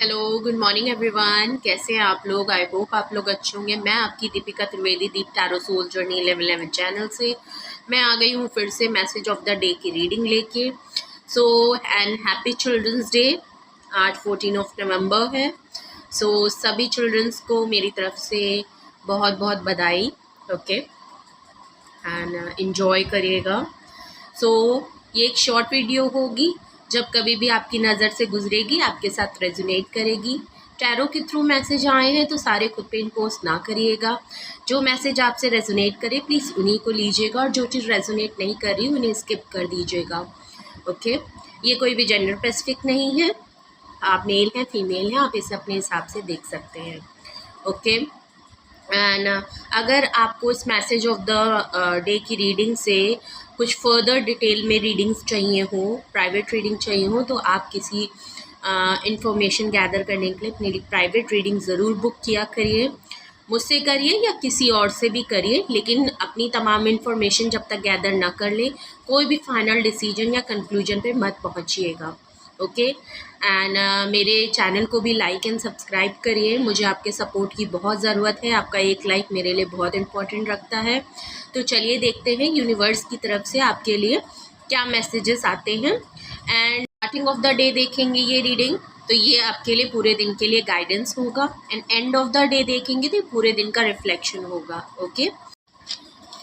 Hello, good morning everyone. कैसे हैं आप लोग? आई होप आप लोग अच्छे होंगे। मैं आपकी Deepika Trivedi, Deep tarot soul journey 11 channel से मैं आ गई हूँ फिर से मैसेज ऑफ द डे की रीडिंग लेके। So and happy children's day. आज 14 नवंबर है। सो सभी चिल्ड्रंस को मेरी तरफ से बहुत बहुत बधाई। ओके, एंड इन्जॉय करिएगा। सो ये एक शॉर्ट वीडियो होगी, जब कभी भी आपकी नज़र से गुजरेगी आपके साथ रेजोनेट करेगी। टैरो के थ्रू मैसेज आए हैं तो सारे खुद पे इम्पोज ना करिएगा। जो मैसेज आपसे रेजोनेट करे प्लीज़ उन्हीं को लीजिएगा, और जो चीज़ रेजोनेट नहीं कर रही उन्हें स्किप कर दीजिएगा। ओके, ये कोई भी जेंडर स्पेसिफिक नहीं है। आप मेल हैं, फीमेल हैं, आप इसे अपने हिसाब से देख सकते हैं। ओके, एंड अगर आपको इस मैसेज ऑफ द डे की रीडिंग से कुछ फर्दर डिटेल में रीडिंग्स चाहिए हो, प्राइवेट रीडिंग चाहिए हो, तो आप किसी इंफॉर्मेशन गैदर करने के लिए अपनी प्राइवेट रीडिंग ज़रूर बुक किया करिए। मुझसे करिए या किसी और से भी करिए, लेकिन अपनी तमाम इन्फॉर्मेशन जब तक गैदर ना कर ले कोई भी फाइनल डिसीजन या कंक्लूजन पे मत पहुंचिएगा। ओके, एंड मेरे चैनल को भी लाइक एंड सब्सक्राइब करिए। मुझे आपके सपोर्ट की बहुत ज़रूरत है। आपका एक लाइक मेरे लिए बहुत इम्पोर्टेंट रखता है। तो चलिए देखते हैं यूनिवर्स की तरफ से आपके लिए क्या मैसेजेस आते हैं। And starting of the day देखेंगे ये रीडिंग, तो ये आपके लिए पूरे दिन के लिए गाइडेंस होगा। And end of the day देखेंगे तो पूरे दिन का रिफ्लेक्शन होगा। ओके,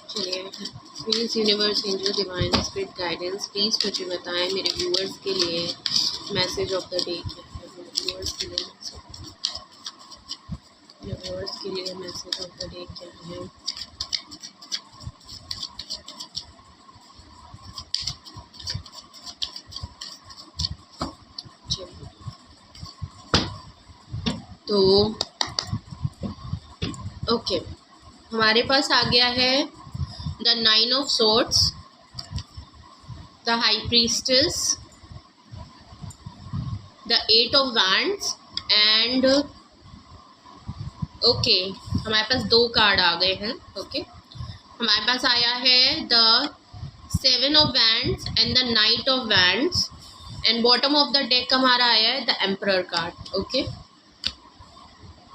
चलिए please universe, angel, divine spirit guidance, please मुझे बताएं मेरे व्यूअर्स के लिए मैसेज ऑफ द डे क्या है। मेरे व्यूअर्स के लिए मैसेज ऑफ द डे क्या है। तो ओके, हमारे पास आ गया है the 9 of Swords, the high priestess, the 8 of Wands and okay, हमारे पास 2 कार्ड आ गए हैं। ओके, हमारे पास आया है the 7 of Wands and the night of Wands, and bottom of the deck हमारा आया है द एम्परर कार्ड। ओके,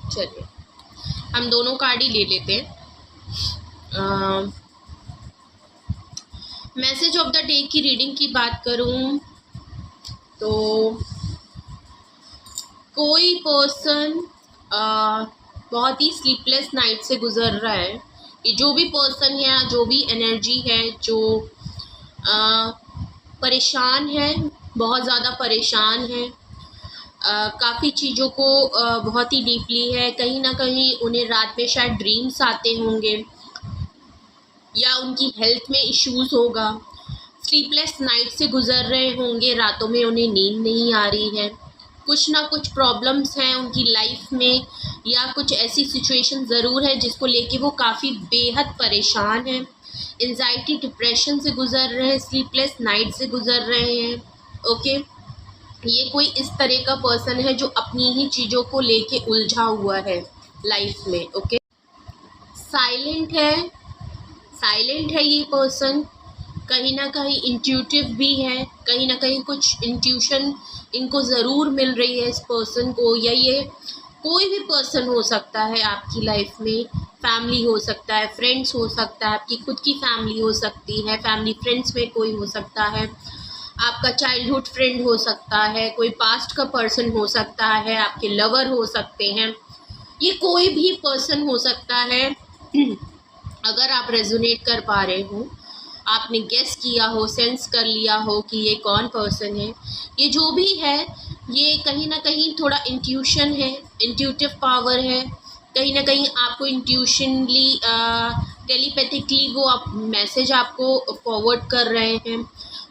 चलिए हम दोनों कार्ड ही ले लेते हैं। मैसेज ऑफ द डे की रीडिंग की बात करूं तो कोई पर्सन बहुत ही स्लीपलेस नाइट से गुजर रहा है। ये जो भी पर्सन है, जो भी एनर्जी है, जो परेशान है, बहुत ज़्यादा परेशान है, काफ़ी चीज़ों को बहुत ही डीपली है। कहीं ना कहीं उन्हें रात में शायद ड्रीम्स आते होंगे, या उनकी हेल्थ में इश्यूज़ होगा। स्लीपलेस नाइट से गुजर रहे होंगे, रातों में उन्हें नींद नहीं आ रही है। कुछ ना कुछ प्रॉब्लम्स हैं उनकी लाइफ में, या कुछ ऐसी सिचुएशन ज़रूर है जिसको लेके वो काफ़ी बेहद परेशान हैं। एंजाइटी, डिप्रेशन से गुजर रहे हैं, स्लीपलेस नाइट से गुजर रहे हैं। ओके, ये कोई इस तरह का पर्सन है जो अपनी ही चीज़ों को लेके उलझा हुआ है लाइफ में। ओके, साइलेंट है ये पर्सन। कहीं ना कहीं इंट्यूटिव भी है, कहीं ना कहीं कुछ इंट्यूशन इनको ज़रूर मिल रही है इस पर्सन को। या ये कोई भी पर्सन हो सकता है आपकी लाइफ में। फैमिली हो सकता है, फ्रेंड्स हो सकता है, आपकी खुद की फैमिली हो सकती है, फैमिली फ्रेंड्स में कोई हो सकता है, आपका चाइल्डहुड फ्रेंड हो सकता है, कोई पास्ट का पर्सन हो सकता है, आपके लवर हो सकते हैं। ये कोई भी पर्सन हो सकता है। अगर आप रेजोनेट कर पा रहे हो, आपने गेस किया हो, सेंस कर लिया हो कि ये कौन पर्सन है, ये जो भी है, ये कहीं ना कहीं थोड़ा इंट्यूशन है, इंट्यूटिव पावर है। कहीं ना कहीं आपको इंट्यूशनली, टेलीपैथिकली वो आप मैसेज आपको फॉरवर्ड कर रहे हैं।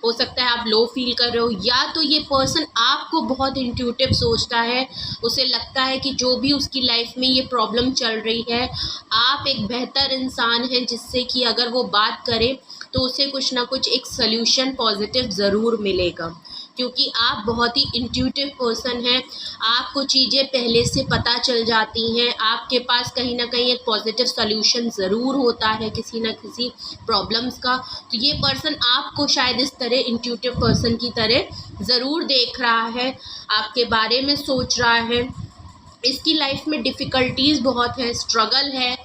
हो सकता है आप लो फील कर रहे हो, या तो ये पर्सन आपको बहुत इंट्यूटिव सोचता है। उसे लगता है कि जो भी उसकी लाइफ में ये प्रॉब्लम चल रही है, आप एक बेहतर इंसान हैं जिससे कि अगर वो बात करे तो उसे कुछ ना कुछ एक सल्यूशन पॉजिटिव ज़रूर मिलेगा। क्योंकि आप बहुत ही इंट्यूटिव पर्सन हैं। आपको चीज़ें पहले से पता चल जाती हैं। आपके पास कहीं ना कहीं एक पॉजिटिव सॉल्यूशन ज़रूर होता है किसी न किसी प्रॉब्लम्स का। तो ये पर्सन आपको शायद इस तरह इंट्यूटिव पर्सन की तरह ज़रूर देख रहा है, आपके बारे में सोच रहा है। इसकी लाइफ में डिफ़िकल्टीज़ बहुत है, स्ट्रगल है,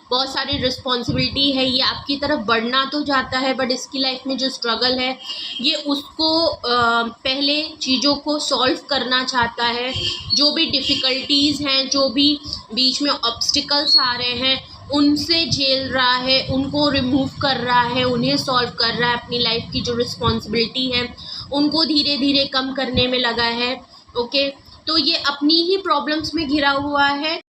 बहुत सारी रिस्पॉन्सिबिलिटी है। ये आपकी तरफ बढ़ना तो चाहता है, बट इसकी लाइफ में जो स्ट्रगल है ये उसको पहले चीज़ों को सॉल्व करना चाहता है। जो भी डिफ़िकल्टीज़ हैं, जो भी बीच में ऑब्स्टिकल्स आ रहे हैं, उनसे झेल रहा है, उनको रिमूव कर रहा है, उन्हें सॉल्व कर रहा है। अपनी लाइफ की जो रिस्पॉन्सिबिलिटी है उनको धीरे धीरे कम करने में लगा है। ओके, तो ये अपनी ही प्रॉब्लम्स में घिरा हुआ है।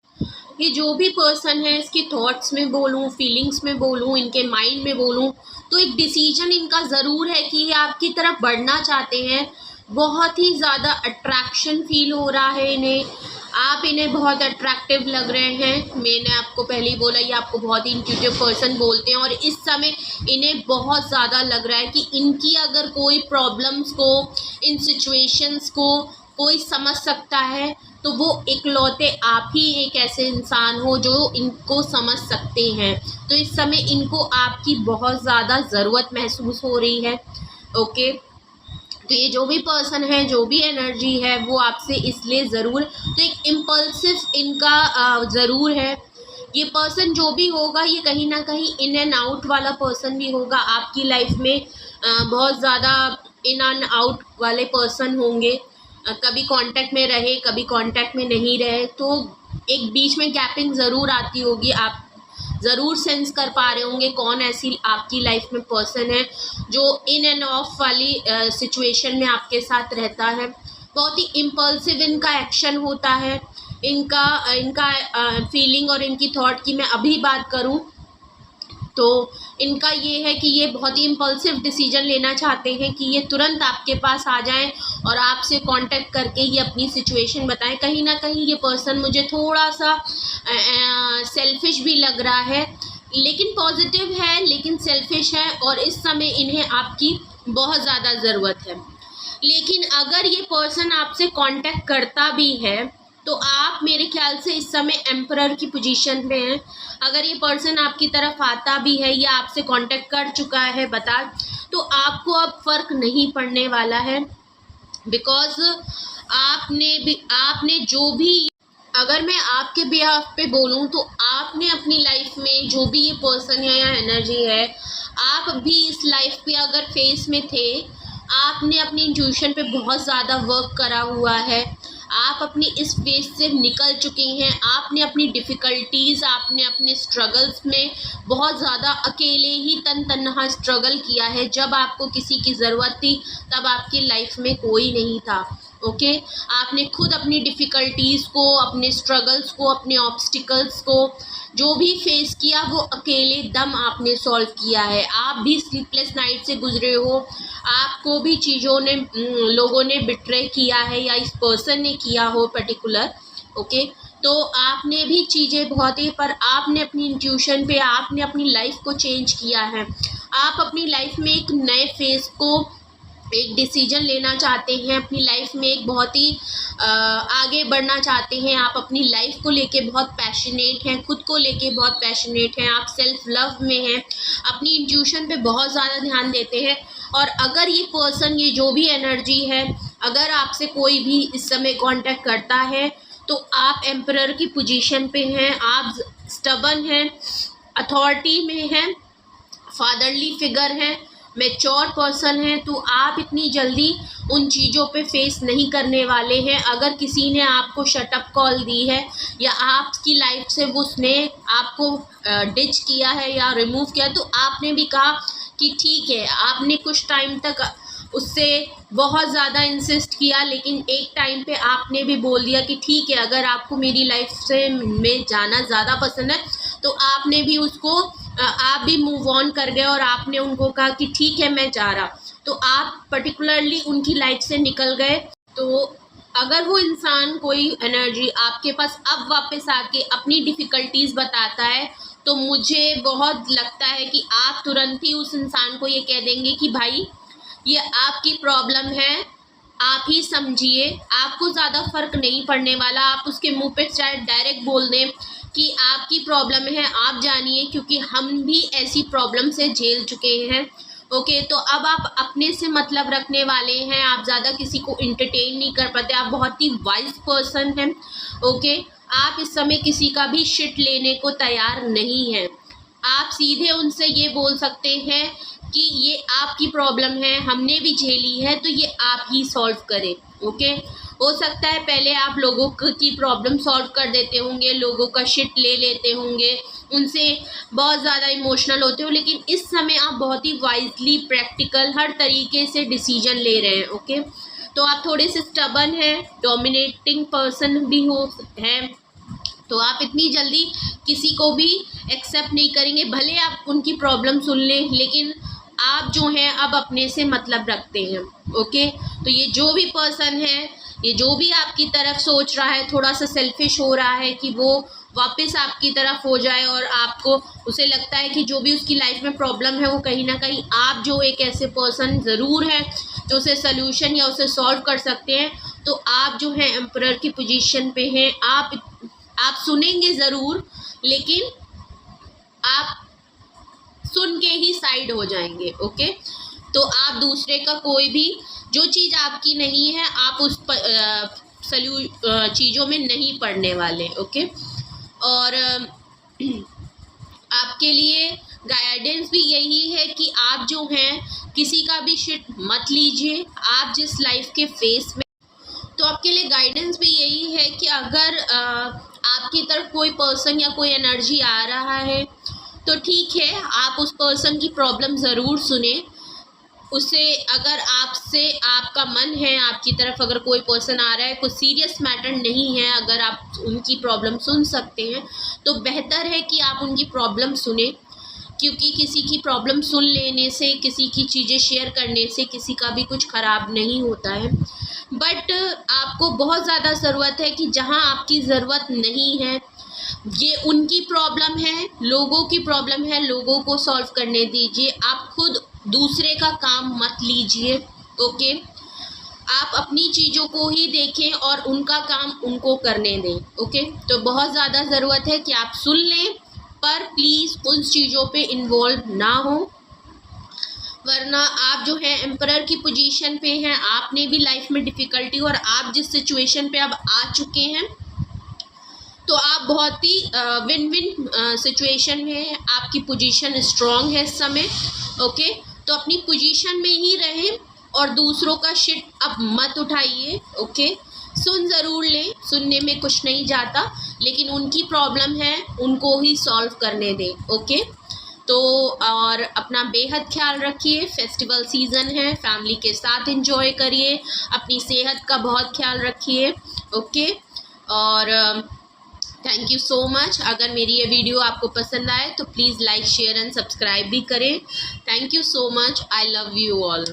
ये जो भी पर्सन है, इसके थॉट्स में बोलूँ, फीलिंग्स में बोलूँ, इनके माइंड में बोलूँ, तो एक डिसीजन इनका ज़रूर है कि ये आपकी तरफ बढ़ना चाहते हैं। बहुत ही ज़्यादा अट्रैक्शन फील हो रहा है इन्हें। आप इन्हें बहुत अट्रैक्टिव लग रहे हैं। मैंने आपको पहले ही बोला, ये आपको बहुत ही इंट्यूटिव पर्सन बोलते हैं, और इस समय इन्हें बहुत ज़्यादा लग रहा है कि इनकी अगर कोई प्रॉब्लम्स को, इन सिचुएशंस को कोई समझ सकता है तो वो इकलौते आप ही एक ऐसे इंसान हो जो इनको समझ सकते हैं। तो इस समय इनको आपकी बहुत ज़्यादा ज़रूरत महसूस हो रही है। ओके, तो ये जो भी पर्सन है, जो भी एनर्जी है, वो आपसे इसलिए ज़रूर, तो एक इम्पल्सिव इनका ज़रूर है। ये पर्सन जो भी होगा, ये कहीं ना कहीं इन एंड आउट वाला पर्सन भी होगा आपकी लाइफ में। बहुत ज़्यादा इन एंड आउट वाले पर्सन होंगे। कभी कांटेक्ट में रहे, कभी कांटेक्ट में नहीं रहे, तो एक बीच में गैपिंग ज़रूर आती होगी। आप ज़रूर सेंस कर पा रहे होंगे कौन ऐसी आपकी लाइफ में पर्सन है जो इन एंड ऑफ वाली सिचुएशन में आपके साथ रहता है। बहुत ही इम्पल्सिव इनका एक्शन होता है। इनका इनका फीलिंग और इनकी थॉट की मैं अभी बात करूं तो इनका ये है कि ये बहुत ही इम्पल्सिव डिसीजन लेना चाहते हैं कि ये तुरंत आपके पास आ जाएं और आपसे कांटेक्ट करके ये अपनी सिचुएशन बताएं। कहीं ना कहीं ये पर्सन मुझे थोड़ा सा सेल्फिश भी लग रहा है, लेकिन पॉजिटिव है, लेकिन सेल्फिश है, और इस समय इन्हें आपकी बहुत ज़्यादा ज़रूरत है। लेकिन अगर ये पर्सन आपसे कांटेक्ट करता भी है तो आप मेरे ख्याल से इस समय एम्परर की पोजीशन में हैं। अगर ये पर्सन आपकी तरफ आता भी है या आपसे कांटेक्ट कर चुका है तो आपको अब फ़र्क नहीं पड़ने वाला है, बिकॉज आपने जो भी, अगर मैं आपके बिहाफ पे बोलूं तो आपने अपनी लाइफ में जो भी ये पर्सन है या एनर्जी है, आप भी इस लाइफ पे अगर फेस में थे, आपने अपनी इंट्यूशन पे बहुत ज़्यादा वर्क करा हुआ है। आप अपनी इस फेज से निकल चुके हैं। आपने अपनी डिफ़िकल्टीज़, आपने अपने स्ट्रगल्स में बहुत ज़्यादा अकेले ही तन-तन्हा स्ट्रगल किया है। जब आपको किसी की ज़रूरत थी तब आपकी लाइफ में कोई नहीं था। ओके, आपने खुद अपनी डिफ़िकल्टीज़ को, अपने स्ट्रगल्स को, अपने ऑब्स्टिकल्स को जो भी फेस किया वो अकेले दम आपने सॉल्व किया है। आप भी स्लीपलेस नाइट से गुजरे हो, आपको भी चीज़ों ने, लोगों ने बिट्रे किया है या इस पर्सन ने किया हो पर्टिकुलर। ओके, तो आपने भी चीज़ें बहुत ही, पर आपने अपनी इंट्यूशन पे, आपने अपनी लाइफ को चेंज किया है। आप अपनी लाइफ में एक नए फेज़ को, एक डिसीजन लेना चाहते हैं अपनी लाइफ में, एक बहुत ही आगे बढ़ना चाहते हैं। आप अपनी लाइफ को लेके बहुत पैशनेट हैं, खुद को लेके बहुत पैशनेट हैं, आप सेल्फ लव में हैं, अपनी इंट्यूशन पे बहुत ज़्यादा ध्यान देते हैं। और अगर ये पर्सन, ये जो भी एनर्जी है, अगर आपसे कोई भी इस समय कांटेक्ट करता है तो आप एम्परर की पोजीशन पे हैं, आप स्टबर्न हैं, अथॉरिटी में हैं, फादरली फिगर हैं, मैच्योर पर्सन है, तो आप इतनी जल्दी उन चीज़ों पे फेस नहीं करने वाले हैं। अगर किसी ने आपको शटअप कॉल दी है या आपकी लाइफ से उसने आपको डिच किया है या रिमूव किया, तो आपने भी कहा कि ठीक है। आपने कुछ टाइम तक उससे बहुत ज़्यादा इंसिस्ट किया, लेकिन एक टाइम पे आपने भी बोल दिया कि ठीक है, अगर आपको मेरी लाइफ से में जाना ज़्यादा पसंद है तो आपने भी उसको, आप भी मूव ऑन कर गए और आपने उनको कहा कि ठीक है मैं जा रहा, तो आप पर्टिकुलरली उनकी लाइफ से निकल गए। तो अगर वो इंसान, कोई एनर्जी आपके पास अब वापस आके अपनी डिफ़िकल्टीज़ बताता है तो मुझे बहुत लगता है कि आप तुरंत ही उस इंसान को ये कह देंगे कि भाई ये आपकी प्रॉब्लम है, आप ही समझिए, आपको ज़्यादा फर्क नहीं पड़ने वाला। आप उसके मुंह पे चाहे डायरेक्ट बोल दें कि आपकी प्रॉब्लम है, आप जानिए, क्योंकि हम भी ऐसी प्रॉब्लम से झेल चुके हैं। ओके, तो अब आप अपने से मतलब रखने वाले हैं, आप ज़्यादा किसी को इंटरटेन नहीं कर पाते, आप बहुत ही वाइज पर्सन हैं। ओके, आप इस समय किसी का भी शिट लेने को तैयार नहीं हैं। आप सीधे उनसे ये बोल सकते हैं कि ये आपकी प्रॉब्लम है, हमने भी झेली है, तो ये आप ही सॉल्व करें। ओके, हो सकता है पहले आप लोगों की प्रॉब्लम सॉल्व कर देते होंगे, लोगों का शिट ले लेते होंगे, उनसे बहुत ज़्यादा इमोशनल होते हो, लेकिन इस समय आप बहुत ही वाइजली, प्रैक्टिकल, हर तरीके से डिसीजन ले रहे हैं। ओके, तो आप थोड़े से स्टबर्न हैं, डोमिनेटिंग पर्सन भी हैं, तो आप इतनी जल्दी किसी को भी एक्सेप्ट नहीं करेंगे। भले आप उनकी प्रॉब्लम सुन लें, लेकिन आप जो हैं अब अपने से मतलब रखते हैं। ओके, तो ये जो भी पर्सन है, ये जो भी आपकी तरफ सोच रहा है, थोड़ा सा सेल्फिश हो रहा है कि वो वापस आपकी तरफ हो जाए, और आपको उसे लगता है कि जो भी उसकी लाइफ में प्रॉब्लम है वो कहीं ना कहीं आप जो एक ऐसे पर्सन ज़रूर है जो उसे सल्यूशन या उसे सॉल्व कर सकते हैं। तो आप जो है एम्परर की पोजीशन पे हैं, आप सुनेंगे ज़रूर, लेकिन आप सुन के ही साइड हो जाएंगे। ओके, तो आप दूसरे का कोई भी जो चीज़ आपकी नहीं है, आप उस चीज़ों में नहीं पड़ने वाले। ओके, और आपके लिए गाइडेंस भी यही है कि आप जो हैं किसी का भी शिट मत लीजिए। आप जिस लाइफ के फेस में, तो आपके लिए गाइडेंस भी यही है कि अगर आपकी तरफ कोई पर्सन या कोई एनर्जी आ रहा है तो ठीक है, आप उस पर्सन की प्रॉब्लम ज़रूर सुने। उसे, अगर आपसे आपका मन है, आपकी तरफ अगर कोई पर्सन आ रहा है, कोई सीरियस मैटर नहीं है, अगर आप उनकी प्रॉब्लम सुन सकते हैं तो बेहतर है कि आप उनकी प्रॉब्लम सुने, क्योंकि किसी की प्रॉब्लम सुन लेने से, किसी की चीज़ें शेयर करने से किसी का भी कुछ ख़राब नहीं होता है। बट आपको बहुत ज़्यादा ज़रूरत है कि जहाँ आपकी ज़रूरत नहीं है, ये उनकी प्रॉब्लम है, लोगों की प्रॉब्लम है, लोगों को सॉल्व करने दीजिए। आप खुद दूसरे का काम मत लीजिए। ओके, आप अपनी चीज़ों को ही देखें और उनका काम उनको करने दें। ओके, तो बहुत ज़्यादा ज़रूरत है कि आप सुन लें, पर प्लीज़ उन चीज़ों पे इन्वॉल्व ना हो, वरना आप जो है एम्परर की पोजीशन पे हैं, आपने भी लाइफ में डिफ़िकल्टी, और आप जिस सिचुएशन पे अब आ चुके हैं, तो आप बहुत ही विन विन सिचुएशन में है, आपकी पोजीशन स्ट्रॉन्ग है इस समय। ओके, तो अपनी पोजीशन में ही रहें और दूसरों का शिट अब मत उठाइए। ओके, सुन ज़रूर लें, सुनने में कुछ नहीं जाता, लेकिन उनकी प्रॉब्लम है, उनको ही सॉल्व करने दें। ओके, तो और अपना बेहद ख्याल रखिए, फेस्टिवल सीज़न है, फैमिली के साथ एंजॉय करिए, अपनी सेहत का बहुत ख्याल रखिए। ओके, और थैंक यू सो मच। अगर मेरी ये वीडियो आपको पसंद आए तो please like, share and subscribe भी करें। Thank you so much. I love you all.